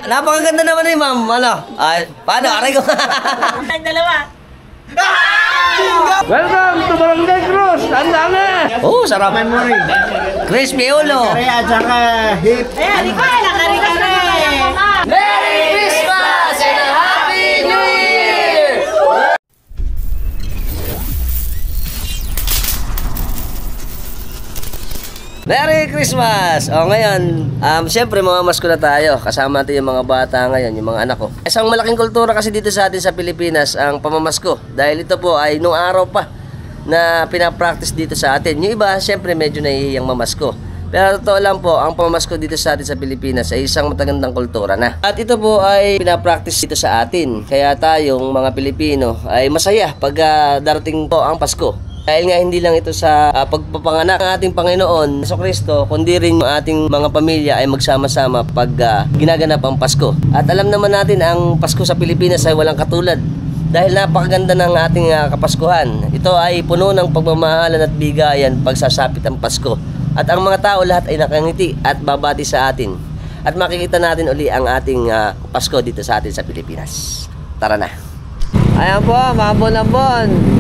napakaganda naman ni ma'am. Ano? Paano? Aray ko. Ang dalawa. Welcome to Barangay Cruz. Ang dami. Oh, sarap. Crispy ulo. Kare at saka hip. Ayan, ikaw. Nakari-kari. Merry Christmas and a Happy New Year! Merry Christmas! O ngayon, siyempre mamamasko na tayo. Kasama natin yung mga bata ngayon, yung mga anak ko. Isang malaking kultura kasi dito sa atin sa Pilipinas ang pamamasko. Dahil ito po ay nung araw pa na pinapractice dito sa atin. Yung iba, siyempre medyo nahihiyang mamasko. Pero totoo lang po, ang pamamasko dito sa atin sa Pilipinas ay isang matagandang kultura na. At ito po ay pinapractice dito sa atin. Kaya tayong mga Pilipino ay masaya pag darating po ang Pasko. Dahil nga hindi lang ito sa pagpapanganak ng ating Panginoon Jesucristo, kundi rin yung ating mga pamilya ay magsama-sama pag ginaganap ang Pasko. At alam naman natin ang Pasko sa Pilipinas ay walang katulad. Dahil napakaganda ng ating Kapaskuhan. Ito ay puno ng pagmamahalan at bigayan pagsasapit ang Pasko. At ang mga tao lahat ay nakangiti at babati sa atin. At makikita natin uli ang ating Pasko dito sa atin sa Pilipinas. Tara na. Ayan po, mambon-ambon.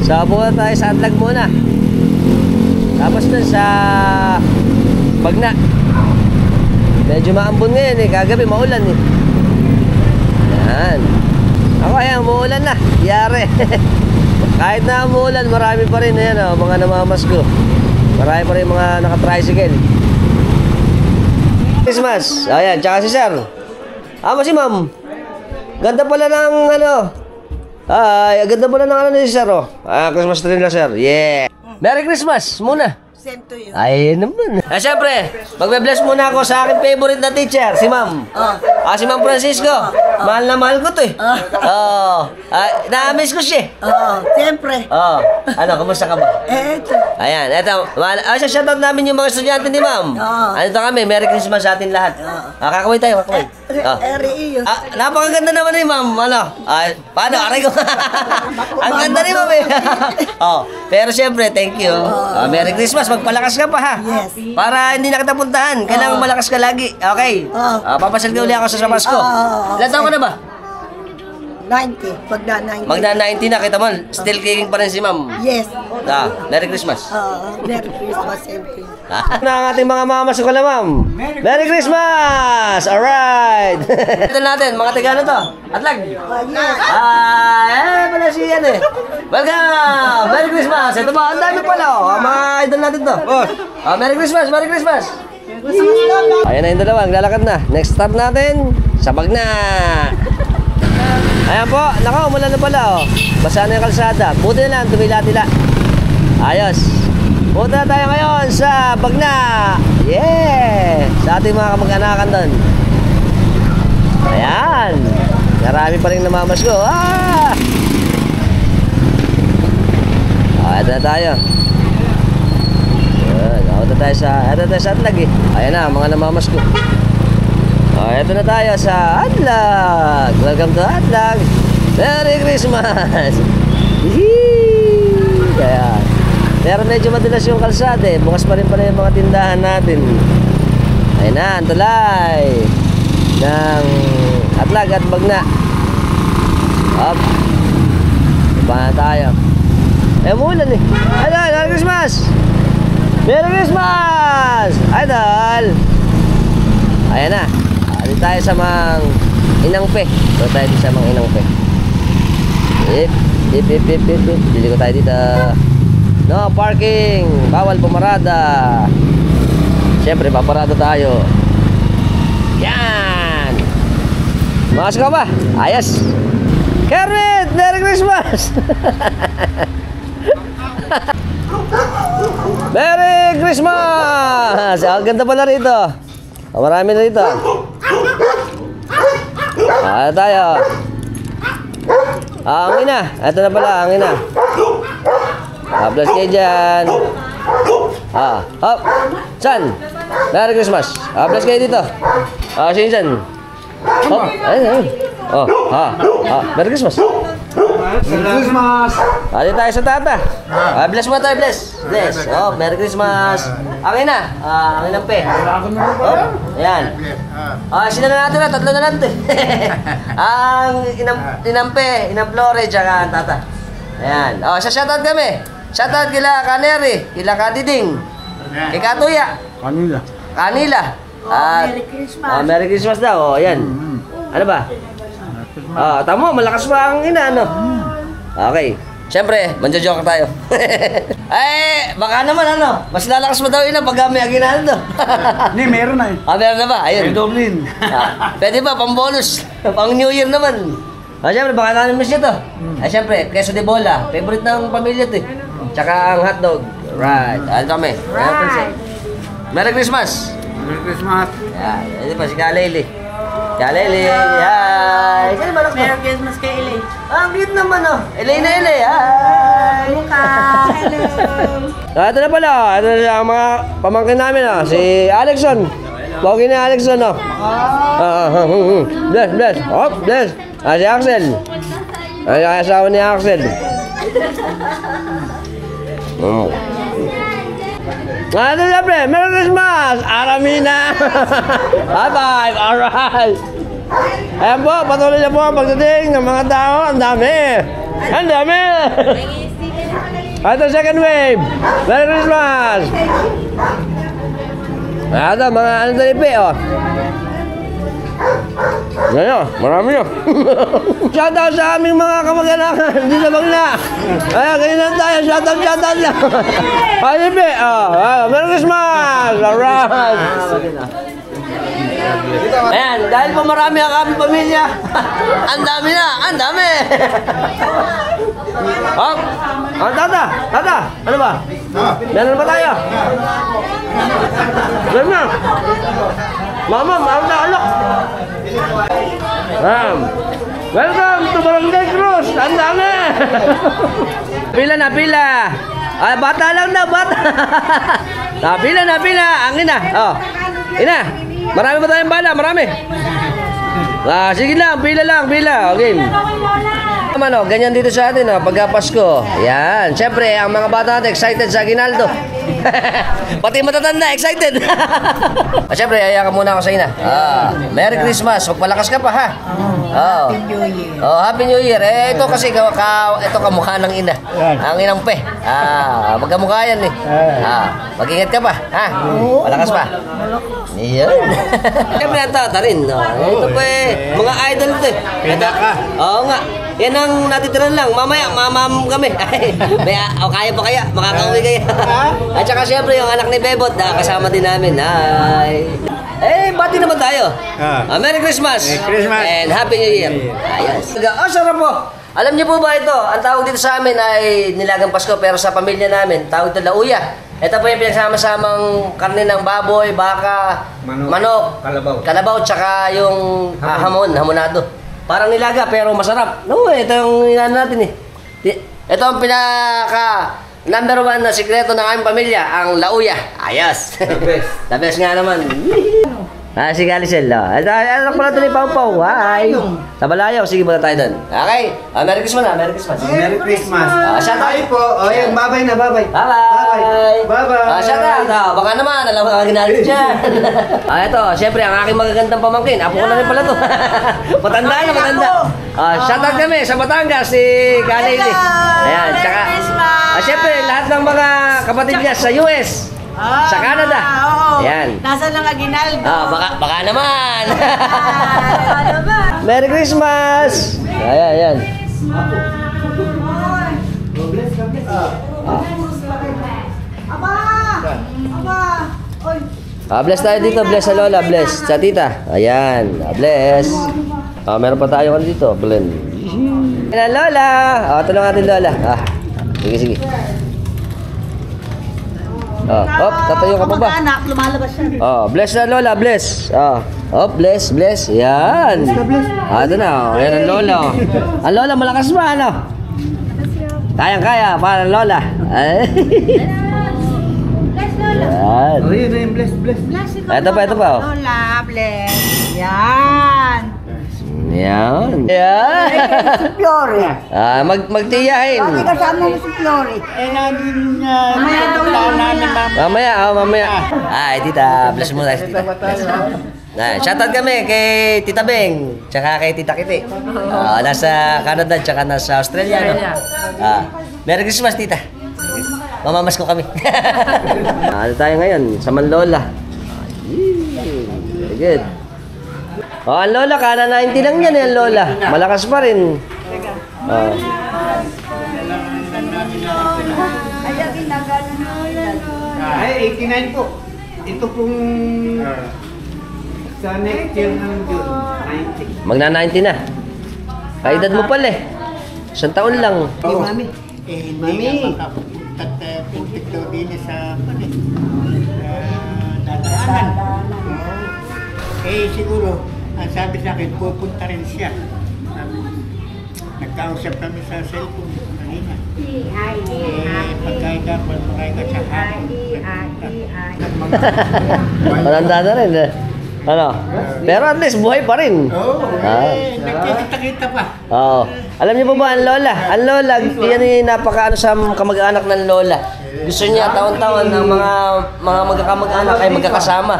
So, pupunta tayo sa Atlag muna. Tapos dun sa Bagna. Medyo maambon ngayon eh. Kagabi maulan eh. Ayan. Ako ayan, umuulan na. Yari. Kahit na umuulan, marami pa rin. Ayan o, mga namamasko. Marami pa rin mga naka-tricycle. Christmas. Ayan, tsaka si Sir. Si Ma'am. Ganda pala ng ano. Ay, ganda pala ng ano ni Sir, oh. Christmas tree nila, Sir. Yeah. Merry Christmas muna. Same to you. Ay, naman. Siyempre, magbe-bless muna ako sa aking favorite na teacher, si Ma'am. Si Ma'am Francisco. Mahal na mahal ko to eh. Na-miss ko siya. Siyempre. Ano, kumusta ka ba? Eto. Ayan, eto. Shoutout namin yung mga estudyante ni Ma'am. Ano to kami, Merry Christmas sa atin lahat. Kakaway tayo, kakaway. Eri iyo. Napakaganda naman ni Ma'am. Ano? Paano? Aray ko. Ang ganda ni Ma'am eh. Pero siyempre, thank you. Merry Christmas. Magpalakas ka pa ha. Yes. Para hindi na kita puntahan. Kailangan malakas ka lagi. Okay. Papasal ka uli ako sa Pasko. Ilan taon ka na ba? 90. Magda 90. Magda 90 na. Kita mo, still kicking pa rin si Ma'am. Yes. Merry Christmas. Merry Christmas, siyempre. Na ang ating mga mamas ko na Ma'am. Merry Christmas! Alright! Ito natin, mga taga ano to? Atlag? Yes. Pala siya yan eh. Welcome! Merry Christmas! Ito ba? Ang dami pala oh. Mga idol natin to. Merry Christmas! Merry Christmas! Ayan na yung dalawa, naglalakad na. Next stop natin, sa Bagna. Ayan po, nako, umulan na pala oh. Basa na yung kalsada. Buti na lang, tumila-tila. Ayos. Punta na tayo ngayon sa Bagna. Yeah! Sa ating mga kamag-anakan doon. Ayan. Marami pa rin namamasko. Ito na tayo. Ito tayo sa Atlag eh. Ayan na, mga namamasko. Ito na tayo sa Atlag. Welcome to Atlag. Merry Christmas. Ayan. Pero medyo madulas yung kalsada eh. Bukas pa rin pala yung mga tindahan natin. Ayan na, ang tulay ng Atlag at Bagna. Up. Iba na tayo. Umulan eh. Idol, Merry Christmas! Merry Christmas! Idol! Ayan na. Dito tayo sa Mang Inangpe. Dito tayo sa Mang Inangpe. Bili ko tayo dito. No parking, bawal pumarada. Siyempre, paparada tayo. Yan. Makas ka ba? Ayos. Kermit, Merry Christmas. Merry Christmas. Ang ganda pala rito. Marami na rito. Tayo. Ang ina. Ito na pala, ang ina. Bless kayo dyan. Hop. San? Merry Christmas. Bless kayo dito. Sino dyan? Hop. Ayun. Merry Christmas. Christmas! Dito tayo sa tata. Bless mo tayo, bless. Bless. Oh, Merry Christmas. Ang ina. Ang inang pe. Oh, ayan. Sila na natin na, tatlo na lang to. Ang inang pe, inang Flore, tsaka ang tata. Ayan. Shoutout kami. Shoutout kila Kaneri, kila Kadiding, kay Katuya. Kanila. Merry Christmas. Merry Christmas daw. Ayan. Ano ba? Tamo, malakas pa ang ina, ano? Okay. Siyempre, manjo-joke tayo. Baka naman, ano? Mas lalakas mo daw ina pag may aginaan to. Hindi, meron na eh. Meron na ba? Ayun. May doblin. Pwede ba? Pang bonus. Pang New Year naman. Siyempre, baka namin siya to. Siyempre, queso de bola. Favorite ng pamilya to eh. Tsaka ang hotdog. Right. Ano kami? Right. Merry Christmas. Merry Christmas. Yan. Ito pa si Kaleli. Kaleli. Yan. Kaya malak mo. Merry Christmas kay Elay. Ang cute naman oh. Elay na Elay. Hi. Hello. Ito na pala. Ito na ang mga pamangkin namin oh. Si Alexon. Pogi ni Alexon oh. Bless, bless. Oh, bless. Si Axel. Ay, asawa ni Axel. Ano na pre? Merry Christmas! Aramina! High five! Alright! Ayan po, patuloy na po ang pagdating ng mga tao. Ang dami! Ang dami! Ito second wave! Merry Christmas! Ito, mga ano talipi, oh. Yan, marami yun. Shoutout sa aming mga kamag-anakan. Hindi sa Bagna. Ganyan lang tayo. Shoutout lang. Halipi. Merry Christmas. Alright. Ayan, dahil po marami ang aming pamilya. Ang dami na. Ang dami. Tata. Ano ba? Meron ba tayo? Meron na. Mama, meron na alok. Welcome to Barangay Cruz. Ang dami. Pila na, pila. Bata lang na, bata. Pila na, pila. Ang ina. Ina, marami ba tayong bala? Marami. Sige lang, pila. Okay. Ano, ganyan dito sa atin, pagka Pasko. Yan. Siyempre, ang mga bata natin excited sa Aguinaldo. Pati matatanda, excited. Siyempre, ayaw ka muna ako sa ina. Merry Christmas. Palakas ka pa, ha? Happy New Year. Happy New Year. Ito kasi, ito kamukha ng ina. Ang inang pe. Magkamukha yan eh. Mag-ingat ka pa, ha? Palakas pa. Iyan. Siyempre, ang tata rin. Ito pa eh. Mga idol ito eh. Pinaka. Oo nga. Yan ang natitiran lang. Mamaya, mamam kami. Kaya pa kaya? Makakauwi kaya? At saka siyempre yung anak ni Bebot, kasama din namin. Hi. Bati naman tayo. Merry Christmas. Merry Christmas. And Happy New Year. Ayos. Sarap po. Alam niyo po ba ito? Ang tawag dito sa amin ay nilagang Pasko, pero sa pamilya namin, tawag ito lauya. Ito po yung pinagsama-samang karne ng baboy, baka, manok, kalabaw, tsaka yung hamonado. Parang nilaga pero masarap. No, ito yung inano natin eh. Ito ang pinaka number 1 na sikreto ng aming pamilya, ang lauya. Ayos. The best nga naman. Si Galisel. Ano pala ito ni Pau Pau? Hi. Sa Balayaw. Sige, muna tayo doon. Okay. Merry Christmas na. Merry Christmas. Merry Christmas. Shout out. Hi po. Yan, bye-bye na, bye-bye. Bye-bye. Bye-bye. Shout out. Baka naman, alam mo ang ginagawa dyan. Ito, syempre, ang aking magagandang pamangkin. Apo ko na rin pala to. Matanda na, matanda. Shout out kami sa Batangas, si Kalili. Ayan, tsaka, syempre, lahat ng mga kapatid niya sa US. Sa Canada. Ayan. Nasa lang Aguinaldo. Baka naman. Merry Christmas. Ayan. Bless tayo dito. Bless sa lola. Bless sa tita. Ayan. Bless. Meron pa tayo dito. Blend. Ayan, lola. Tulungan natin lola. Sige. Tatayo ka pa ba? Anak, lumalabas siya. Bless na lola, bless. Bless. Yan. Ito na, ayan ang lola. Ang lola, malakas ba, ano? Kayang-kaya, para lola. Bless Lola. Yan. Yun na yung bless. Bless ikaw. Ito pa. Lola, bless. Yan. Yan. Yan. Si Fiore. Magtiyahin. Bakit kasama mo si Fiore? Mamaya daw namin, Mamaya, mamaya. Ay, tita, bless mo tayo, tita. Bless. Shoutout kami kay Tita Beng, tsaka kay Tita Kiti. Nasa Canada, tsaka nasa Australia. No? Merry Christmas, tita. Mamamas ko kami. Ano tayo ngayon? Sa Manlola. Very good. Ang Lola, kana 90 lang yan, ang Lola. Malakas pa rin. Ay, 89 po. Ito pong sa next year ng June, 90. Magna 90 na. Kaedad mo pala eh. Isang taon lang. Mami. Mami, putik daw din sa dadaanan. Siguro, ang sabi sa akin, pupunta rin siya. Nagkausap kami sa cellphone kanina. Pagkain dapat, pagkain sa Matanda na rin eh. Ano? Pero at least buhay pa rin. Nagkikita-kita pa. Oo. Alam niyo po ba ang Lola? Ang Lola, yan yung napakaano sa kamag-anak ng Lola. Gusto niya taon-taon ng mga magkakamag-anak ay magkakasama.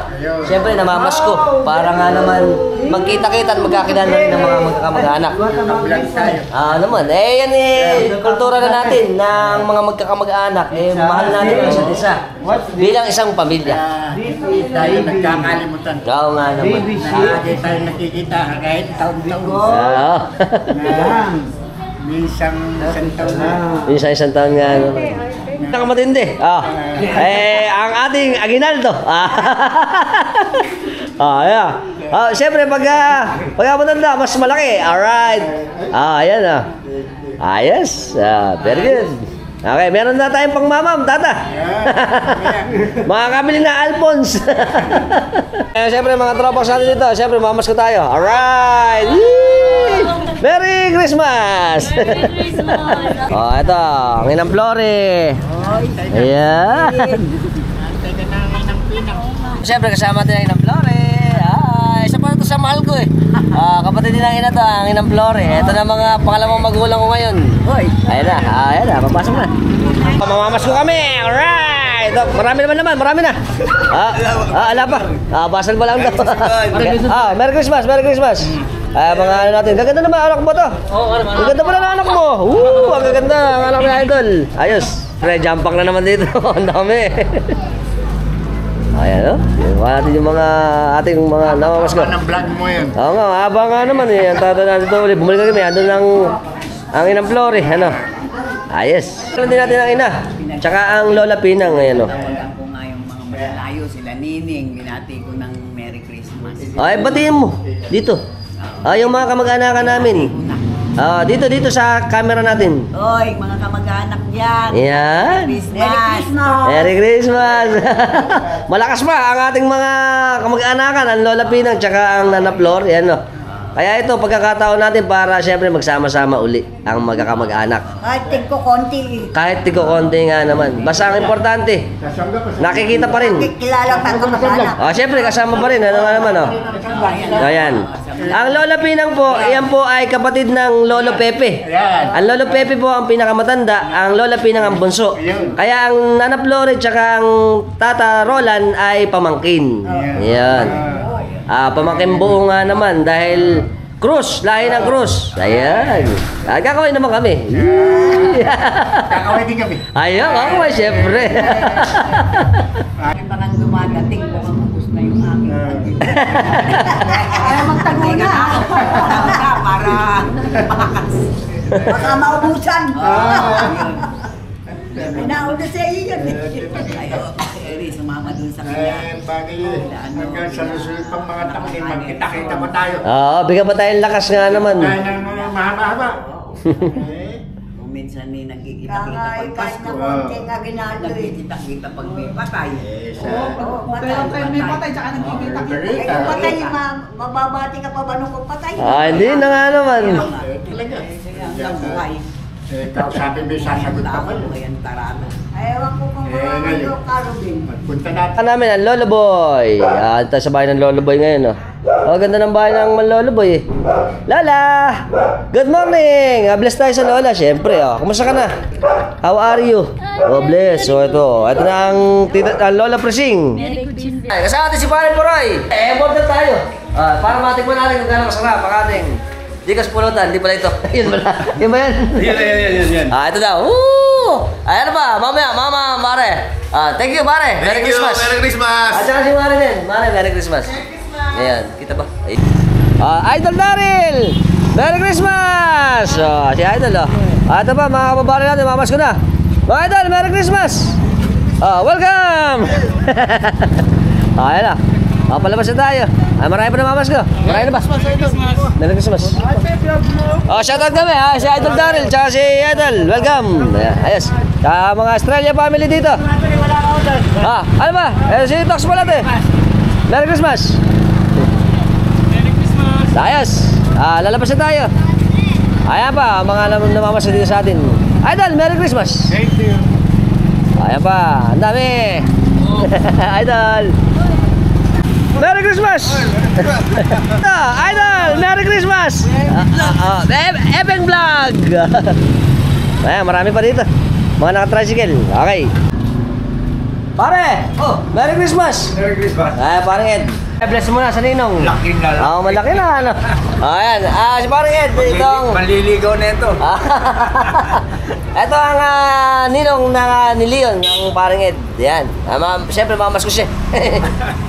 Siyempre namamasko para nga naman magkita-kita at magkakilala rin ng mga magkakamag-anak. Naman. Yan kultura na natin ng mga magkakamag-anak. Mahal natin ang isa't isa. Bilang isang pamilya. Tayo nagkakalimutan. Oo nga naman. Lagi tayo nakikita kahit taon-taon. Oo. Minsan isang taon na. Minsan isang taon nga. Nakamatindi. Ang ating Aguinaldo. Yeah. Siyempre, pag matanda, mas malaki. Alright. Ayan yes. Very good. Okay, meron na tayong pangmamam, tata. Makakabili na Alphonse. Siyempre, mga tropa sa atin dito. Siyempre, mamas ko tayo. Alright. Merry Christmas! Merry Christmas! Ito, ang Inang Flore. Ayan. Siyempre, kasama natin ang Inang Flore. Isa pa na ito sa mahal ko eh. Kapatid din ang ina to, ang Inang Flore. Ito na mga pangalawang magulang ko ngayon. Ayan na, papasok na. Mamamas ko kami, alright! Marami na. Ala pa. Basal pa lang daw. Merry Christmas, Merry Christmas. Mga ano natin, gaganda naman anak mo to. Ang ganda pala ng anak mo. Ang gaganda ang anak ni Idol. Ayos. Pre, jumpak na naman dito. Ang dami. Ayan o. Natin yung mga ating mga namamas ko. Ang vlog mo yun. Oo nga, haba nga naman eh. Ang tata natin ito ulit. Bumalik kami. Andun ang Inang Flore. Ano? Ayos. Alam din natin ang ina. Tsaka ang Lola Pinang. Ayan o. Tawagan ko nga yung mga malalayo, sila Nining, binati ko ng Merry Christmas. Ay, batiin mo. Dito. Yung mga kamag-anakan namin. Dito sa camera natin. Oy, mga kamag-anak dyan. Yan. Merry Christmas. Merry Christmas. Malakas pa ang ating mga kamag-anakan, ang Lola Pinang, tsaka ang Nana Flor. Yan o. Kaya ito, pagkakataon natin para siyempre magsama-sama uli ang magkakamag-anak. Kahit tigo konti nga naman. Basta ang importante, nakikita pa rin. Kilala pa ka mag-anak. Siyempre, kasama pa rin. Ano nga naman, Ayan. Ang Lola Pinang po, iyan po ay kapatid ng Lolo Pepe. Ang Lolo Pepe po ang pinakamatanda, ang Lola Pinang ang bunso. Kaya ang Nana Flore tsaka ang Tata Roland ay pamangkin. Ayan. Pamangkin buo nga naman dahil Cruz, lahi ng Cruz. Ayan. Kakawin naman kami. Kakawin din kami. Ayan, kakawin syempre. Parang dumadating ko ang ubus na yung aking pagkita. Ay, magtago na. Para bakas. Baka maubusan. Nauna sa iyo yun. Eri, sumama dun sa kanya. Bagay yun. Hanggang sa susunod pang mga taon, magkita-kita mo tayo. Bigyan pa tayong lakas nga naman. Tayo ng mahaba-haba. Kung minsan ni nagkikita-kita pag Kahit Pasko. na konting aginaldo eh. Nagkikita-kita pag may patay. Patay. May patay, tsaka nagkikita-kita. Eh, kung patay, mababati ka pa ba nung kung patay? Hindi na nga naman. Talaga. Hanggang buhay. Sabi mo sasagot pa Tao kayo. ko yan tarado. Ay, Ewan ko kung ngayon. Karubin. Punta natin. Namin ang Lolo Boy. Ito sa bahay ng Lolo Boy ngayon, oh. Oh, ganda ng bahay ng Lolo Boy, eh. Lola! Good morning! Bless tayo sa Lola, syempre, oh. Kumusta ka na? How are you? Oh, bless. So, ito. Ito na ang Lola Presing. Ay, kasama natin si Pare Poroy. Order tayo. Para matikman natin kung gano'ng masarap ang ating Dikas pulutan, di pala ito. Yun pala. Yun ba yan? Yan. Ito daw. Woo! Ay, ano ba? Mamaya, mama, Mare. Thank you, Mare. Merry Christmas. Merry Christmas! At saka si Mare din. Mare, Merry Christmas. Ayan, kita ba? Ay. Idol Daryl! Merry Christmas! Si Idol, oh. Ito ba, mga kababayan natin, mamas ko na. Mga Idol, Merry Christmas! Welcome! Ayan na. Palabas na tayo. Marami pa na mamas ko. Marami na ba? Merry Christmas. Shoutout kami, ha? Si Idol Daryl, tsaka si Idol. Welcome. Ayos. Sa mga Australia family dito. Ano ba? Si Tox pala ito, eh. Merry Christmas. Ayos. Lalabas na tayo. Ayan pa, mga namamas dito sa atin. Idol, Merry Christmas. Thank you. Ayan pa, ang dami. Idol. Merry Christmas! Idol, Merry Christmas! Ebeng Vlog! Ayan, marami pa dito. Mga naka-tricycle. Okay. Pare! Merry Christmas! Merry Christmas! Parang Ed. Bless mo na sa ninong. Laki na lang. Malaki na, ano? Ayan, si parang Ed. Itong... Maliligaw na ito. Ito ang ninong ni Leon, ang parang Ed. Yan. Siyempre, mamas ko siya.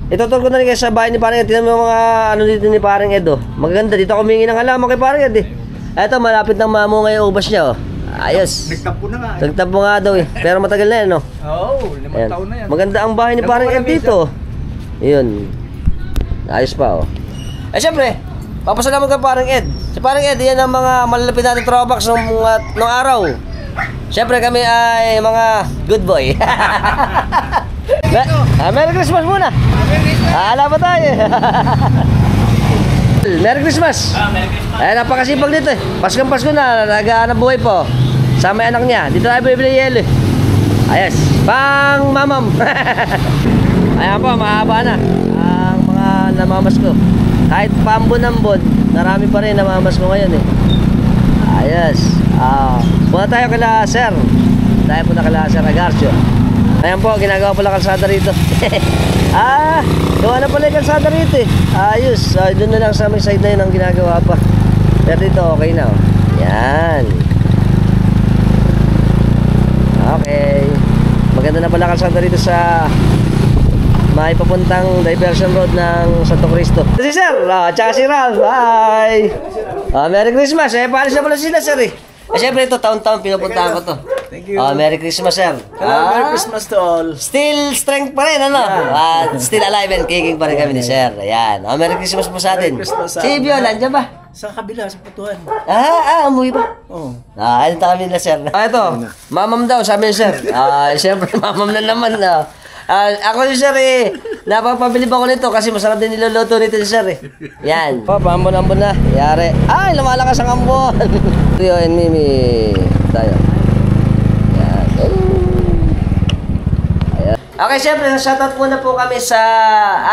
Ituturo ko na rin kayo sa bahay ni parang Ed. Tignan mo yung mga ano dito ni parang Ed, oh. Maganda. Dito ako humingi ng halaman kay parang Ed, eh. Ito, malapit ng mamunga yung ubas niya, oh. Ayos. Nagtampo na nga. Nagtampo nga daw, eh. Pero matagal na yan, no? Oo, 5 Ayan. taon na yan. Maganda ang bahay ni parang Ed dito. Yun. Ayos pa, oh. Siyempre, papasalamat ka parang Ed. Si parang Ed, yan ang mga malalapit natin throwbacks nung araw. Siyempre kami ay mga good boy. Merry Christmas muna. Ala pa tayo. Merry Christmas. Merry Christmas. Napakasipag dito, eh. Pasko na, nag-aanap buhay po. Sa may anak niya. Dito tayo bibili yelo, eh. Ayos. Pang mamam. Ayan po, mahaba na ang mga namamas ko. Kahit pambon-ambon, marami pa rin namamas ko ngayon, eh. Ayos. Muna tayo kala Sir. Tayo po na kala Sir Agarcio. Ayan po, ginagawa pala kalsada rito. Gawa na pala yung kalsada rito, eh. Ayos. Doon na lang sa may side na yun ang ginagawa pa. Pero dito okay na, oh. Yan. Okay. Maganda na pala kalsada rito sa may papuntang diversion road ng Santo Cristo. Si Sir, tsaka si Ralph. Hi! Merry Christmas. Paalis na pala sila, Sir, eh. Siyempre ito, taon-taon pinupuntahan ko to. Thank you. Merry Christmas, Sir. Merry Christmas to all. Still strength pa rin, ano? Still alive and kicking pa rin kami ni Sir. Ayan. Merry Christmas po sa atin. Merry Christmas sa Si atin. Viola, andyan ba? Sa kabila, sa putuhan. Umuwi ba? Oo. Ayun kami na, Sir. Ito, mamam daw, sabi ni Sir. Siyempre, mamam na naman. Ako si Sir, eh, napapabilib ako nito kasi masarap din niluluto nito si Sir, eh. Yan. Paambon-ambon na. Yari. Lumalakas ang ambon. Rio and Mimi. Tayo. Yan. Ayan. Okay, siyempre, shoutout muna po kami sa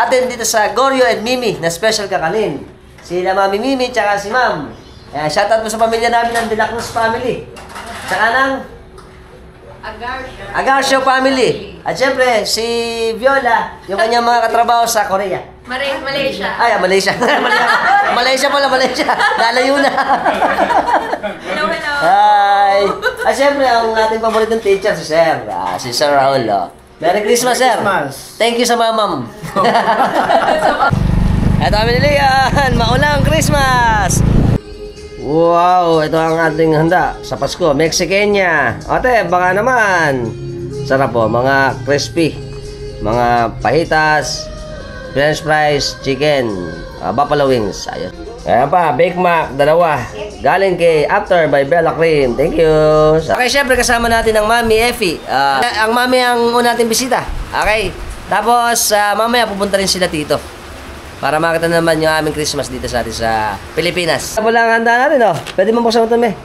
atin dito sa Gorio and Mimi na special kakanin. Sila Mami Mimi, tsaka si Ma'am. Shoutout po sa pamilya namin ng De La Cruz family. Tsaka ng Agarcio family. At syempre, si Viola, yung kanyang mga katrabaho sa Korea. Malaysia. Malaysia. Malaysia pala, Malaysia. Lalayo na. Hello, hello. Hi. At syempre, ang ating paboritong teacher, si Sir. Si Sir Raul. Merry Christmas, Sir. Thank you sa mamam. Ito kami nila yan. Maulang Christmas. Wow, ito ang ating handa sa Pasko, Mexicana. Ate, baka naman. Sarap po, mga crispy, mga pahitas, french fries, chicken, buffalo wings. Ayun. Ayan pa, Big Mac, dalawa. Galing kay After by Bella Cream. Thank you. Okay, syempre kasama natin ang Mami Effie. Ang Mami ang una nating bisita. Okay. Tapos, mamaya pupunta rin sila dito. Para makita naman yung aming Christmas dito sa atin sa Pilipinas. Wala ang handa natin, oh. Pwede mo buksan mo ito, me.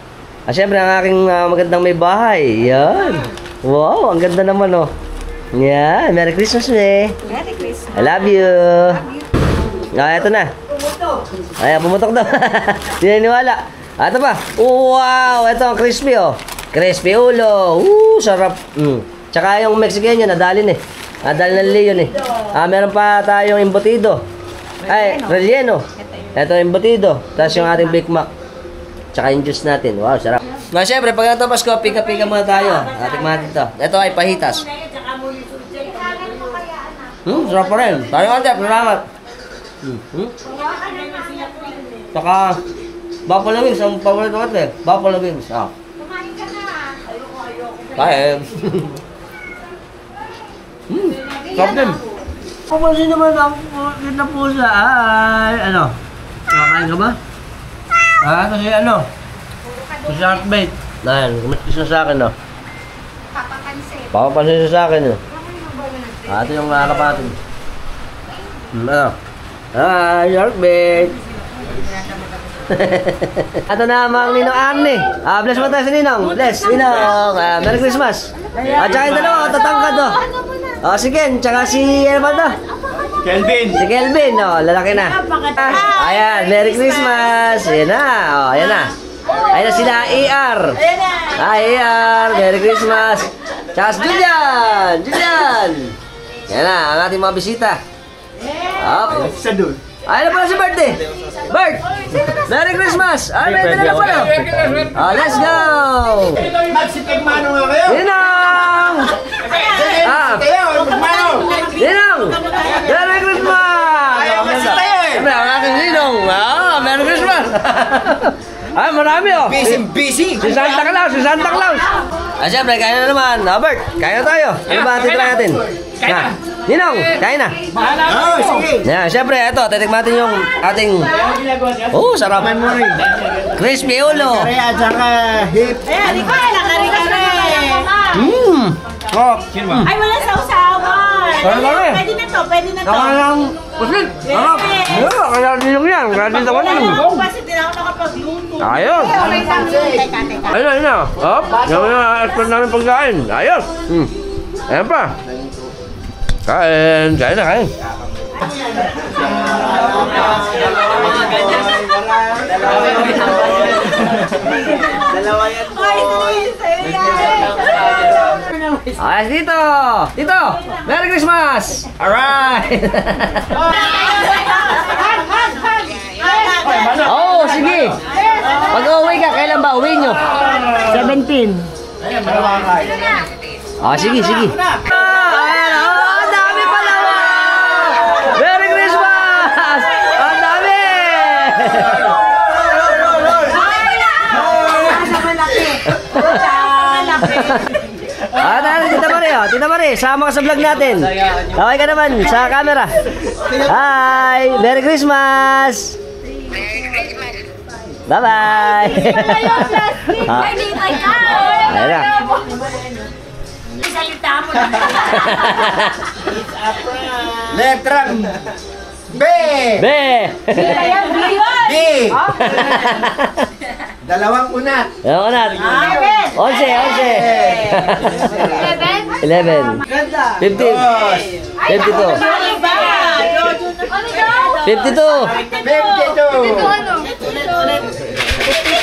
Siyempre, ang aking magandang may bahay. Yan. Wow, ang ganda naman oh. Yeah, Merry Christmas, me. Merry Christmas. I love you. Eto na. Ay, pumutok daw. Hindi naniniwala. Ito pa. Wow, ito ang crispy oh. Crispy ulo. Sarap. Tsaka yung Mexican yun, nadalin eh. Nadalin ng leon eh. Meron pa tayong embutido. Ay, relleno. Ito yung embutido. Tapos yung ating Big Mac. Tsaka yung juice natin. Wow, sarap. Na syempre, pag natapos ko, pika-pika muna tayo. Ating mga dito. Ito ay pahitas. Sarap pa rin. Tayo ante, salamat. Tsaka, buffalo wings, ang paborito ko ito eh. Buffalo wings. Kumain ka na. Kain. Sarap din. Pupansin naman ang na pusa ay, ano? Nakakain ka ba? Kasi ano? Si Shark Bait. Ayan, kumitis na sa akin, no? Papapansin. Papapansin siya sa akin, no? Ito yung harap natin. Ano? Shark Bait. Ito na ang Ninong Arne. Bless mo tayo si Ninong. Bless, Ninong. Merry Christmas. At saka yung dalawa, tatangkad, no? Si Ken, tsaka si, ano ba ito? Kelvin! Si Kelvin, lalaki na. Ayan, Merry Christmas. Ayan na, ayan na. Ayan na sila, AR. AR, Merry Christmas. Tsaka si Julian. Ayan na, ang ating mga bisita. Sa doon. Ayan na pala si birthday. Bert, Merry Christmas. Ay, may dala na pala. Let's go. Magsipig mano nga kayo! Ninong! Kayo, magmano! Ninong! Merry Christmas! Ayaw kasi tayo eh! Siyempre, ang aking Ninong. Merry Christmas! Ay, marami oh! Busy! Si Santa Claus! Siyempre, kaya na naman. Bert, kaya na tayo. Ano ba titira natin? Ninong, kaya na. Sige! Yan, siyempre, ito, titikman natin yung ating... sarap. Crispy ulo. Kaya at saka hip. Ay, wala sa usawan. Pwede na to. Nakalang pusit. Sarap. Kaya ninong yan. Kaya dito ko ninong. Kasi din ako nakapagluto. Ayos. Teka. Ayun na. Yung expert namin pagkain. Ayos. Ayan pa. Kain na. Dalawa yan po. Ayos dito. Merry Christmas. Alright. Sige. Pag-uwi ka, kailan ba uwi nyo? 17. Sige. Ayan, ang dami pala. Merry Christmas. Ang dami. Tita Marie, sama ka sa vlog natin. Kaway ka naman sa camera. Hi, Merry Christmas. Bye-bye. Ayan na. Salita mo na. Letrang B! B. B! Dalawang unat. Ano ka na? 11. 11. 15. 52. 52.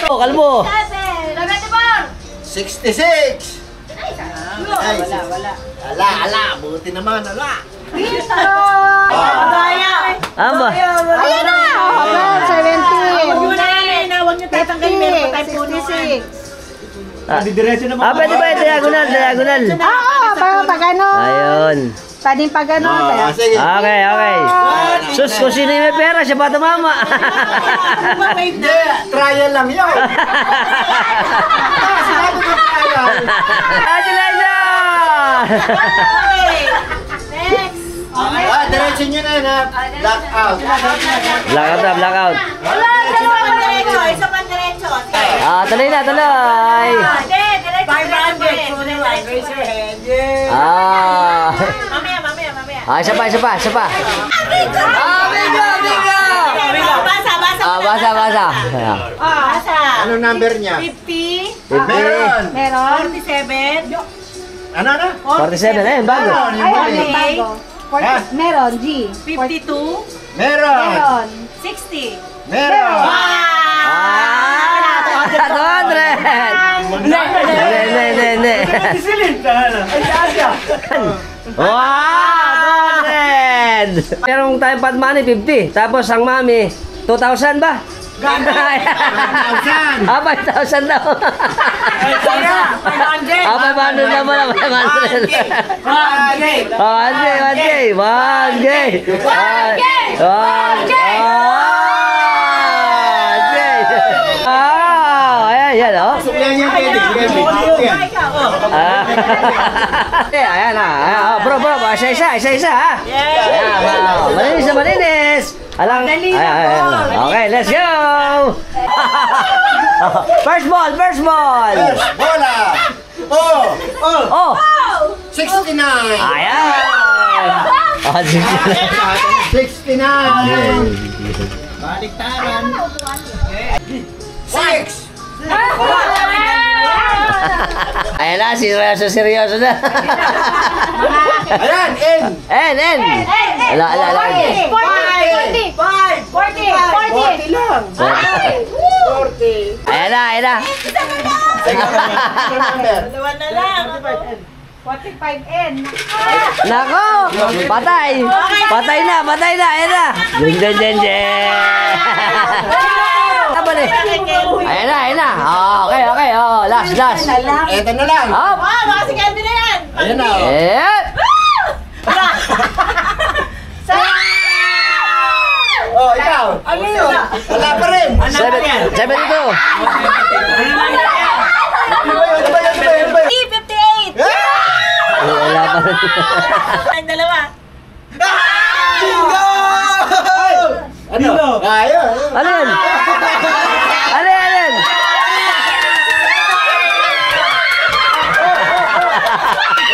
Kalbo. 66! Wala. Buti naman, wala. Aba. Ayan na! 70. Huwag nyo tatanggalin. Meron pa tayo puno. 56. Diretso naman. Pwede ba yung diagonal? Pag ano? Ayun. Pwedeng pag ano? Sige. Okay. Sus, kung sino yung may pera, siya pa tumama. Hindi, trial lang yun. Sinabi ko trial. Congratulations! Diretso nyo na blackout. Blackout. Isa pang diretso. Tuloy na. 500. Raise your hand. Mamaya. Isa pa. Basa. Basa. Ano number niya? 50. Meron. 47. Ano? 47, ayun, bago. Ayun, yung bago. 40, meron, G. 52, Meron! Meron. 60. Meron! Ah! 200! Hindi. Wow! 200! Merong tayong pad money, 50. Tapos ang mami, 2,000 ba? 5,000! Ah, 5,000 daw. 500! Ah, 500 na pala, 500. 1K. 1K. Ah, ayan, oh. Yan yung pwede. Ayan na. Bro, isa, ha? Ayan, malinis. Alang, okay, let's go! First ball! Bola! Oh! 69! Ayan! Oh, 69! Baliktaran! 6! Ayan na, seryoso na. Ayan, N! Ala. 40 lang! 40! Ayan na. Dalawa na lang! 45N! Nako! Patay na. Ayan na. Jen. Ayan na. Okay. Oh, last. Eto na lang! Up! Baka si Kelvin na yan! Ayan na! Eh! Oh, ikaw! Ano yun? Wala pa rin! 72. Ano ba yan? 58. Wala pa rin. Ang dalawa. Bingo! Ano? Ayun! Ano yan?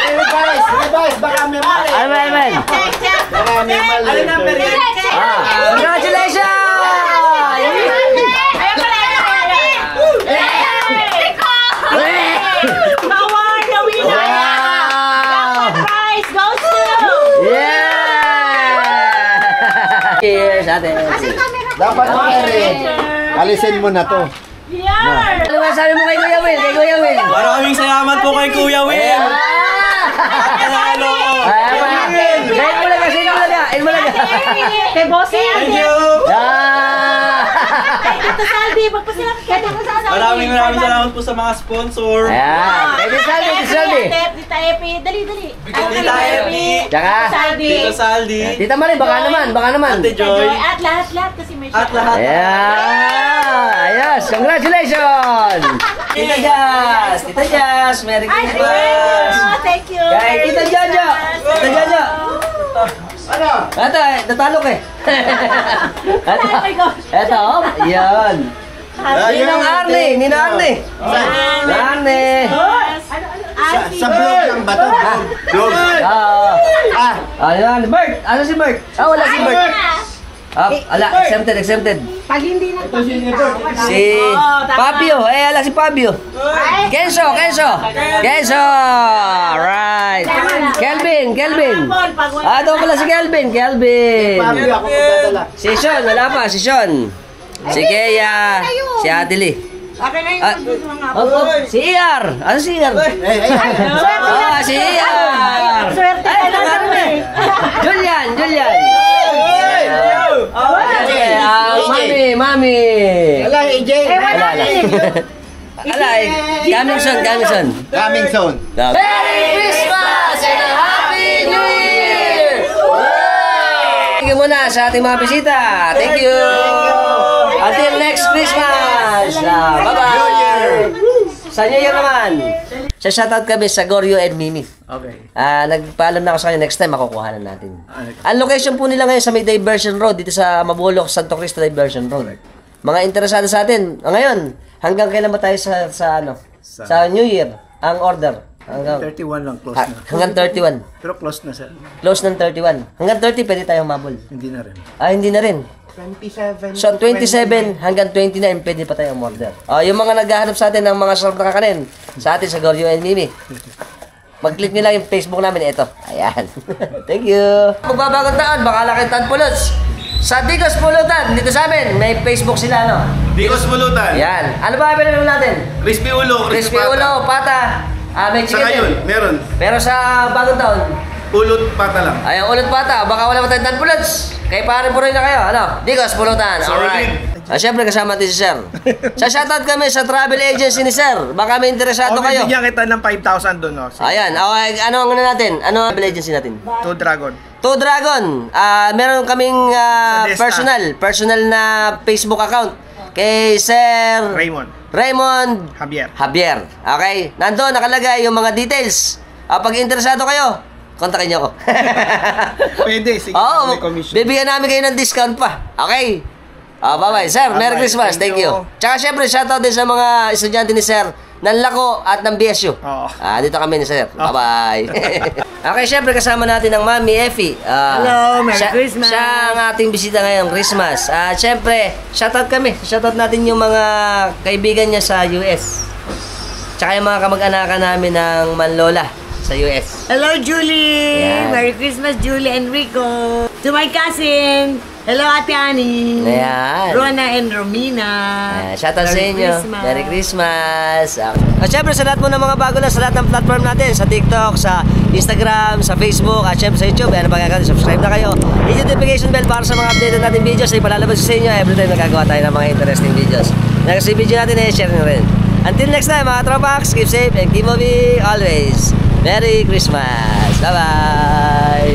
Revise! Baka may mali! Ano ba? Baka may mali! Ano number yan? Congratulations! Bawal na winner. Wow! Prize goes to. Yeah! Cheers, ate. Dapat Eric, alisin mo na to. Here. Ano ba sabi mo kay Kuya Will? Maraming salamat po kay Kuya Will. Panalo ko. Kain mo lang. Kay Bossy. Thank you. Kay Tito Saldi. Magpasalamat kay Tito Saldi. Maraming salamat po sa mga sponsor. Ayan. Tito Saldi. Tita Epi. Dali. Tita Epi. Tsaka, Saldi. Tito Saldi. Tita Mari, baka naman. Ate Joy. At lahat kasi may At lahat. Ayan. Ayos. Congratulations. Tita Jazz. Merry Christmas. Thank you. Kay Tita Jojo. Ano? Ito, natalo ka eh. Ito, oh. Yan. Ninong Arne. Sa vlog lang ba to? Vlog? Ayan, Bert. Ano si Bert? Wala si Bert. Exempted. Pag hindi na Si Fabio. Ala si Fabio. Kenzo. Right. Kelvin. Doon pala si Kelvin. Pablo ako magdadala. Si Sean, wala pa. Si Sean. Si Kea. Si Adeli. Si ER. Ano si ER? Si ER. Swerte ka na naman. Julian. Mami. Wala, AJ. Wala. Coming soon. Merry Christmas and a Happy New Year! Thank you muna sa ating mga bisita. Thank you. Until next Christmas. Bye-bye. Sa New Year naman. Sa shoutout kami sa Goryo and Mimi. Okay. Nagpaalam na ako sa kanya, next time makukuha na natin. Ang location po nila ngayon sa may Diversion Road, dito sa Mabulok, Santo Cristo Diversion Road. Mga interesado sa atin, ngayon, hanggang kailan ba tayo sa New Year, ang order? Hanggang 31 lang, close na. Hanggang 31. Pero close na sir. Close ng 31. Hanggang 30 pwede tayong mabul. Hindi na rin. Hindi na rin. 27. So, 27 hanggang 29 pwede pa tayong order. Yung mga naghahanap sa atin ng mga sarap na kakanin, sa atin sa Goryo and Mimi. Mag-click nyo lang yung Facebook namin. Ito. Ayan. Thank you. Magbabagong taon, baka lakitan pulots. Sa Digos Pulutan, dito sa amin, may Facebook sila, no? Digos Pulutan. Ayan. Ano ba available natin? Crispy ulo. Crispy ulo, pata. May Sa chicken ngayon, din. meron. Pero sa bagong taon, Ulot pata lang. ay, ang ulit pata, baka wala matayong tan pulots. Kay pare Puroy na kayo, ano? Digos Pulutan. Alright. Siyempre kasama natin si Sir. Sa shoutout kami sa travel agency ni Sir. Baka may interesado kayo. bigyan kita ng 5,000 doon, no? Ayan, okay, ano ang ano natin? Ano ang travel agency natin? Two Dragon. To Dragon, meron kaming Sa Desta. personal na Facebook account kay Sir Raymond Javier. Okay? Nandoon nakalagay yung mga details. Pag interesado kayo, kontakin niyo ako. Pwede, sige. Oo, May commission. bibigyan namin kayo ng discount pa. Okay? Bye-bye. Sir, Merry Bye-bye. Christmas. Thank you. Tsaka syempre, shoutout din sa mga estudyante ni Sir ng Lako at ng BSU. Oo. Dito kami ni Sir. Bye-bye. Okay, syempre kasama natin ang Mami Effie. Hello, Merry Christmas. Siya ang ating bisita ngayong Christmas. Syempre, shoutout kami. Shoutout natin yung mga kaibigan niya sa US. Tsaka yung mga kamag-anakan namin ng Manlola sa US. Hello, Julie. Ayan. Merry Christmas, Julie and Rico. To my cousin. Hello, Ate Annie. Ayan. Rona and Romina. Shoutout sa Merry inyo. Christmas. Merry Christmas. Syempre sa lahat mo ng mga bago na sa lahat ng platform natin, sa TikTok, sa Instagram, sa Facebook, at syempre sa YouTube. Ano pa gagawin? Subscribe na kayo. Hit yung notification bell para sa mga updated natin videos ay palalabas sa inyo every time nagagawa tayo ng mga interesting videos. Kasi video natin ay share nyo rin. Until next time mga tropax, keep safe and keep moving always. Merry Christmas. Bye-bye.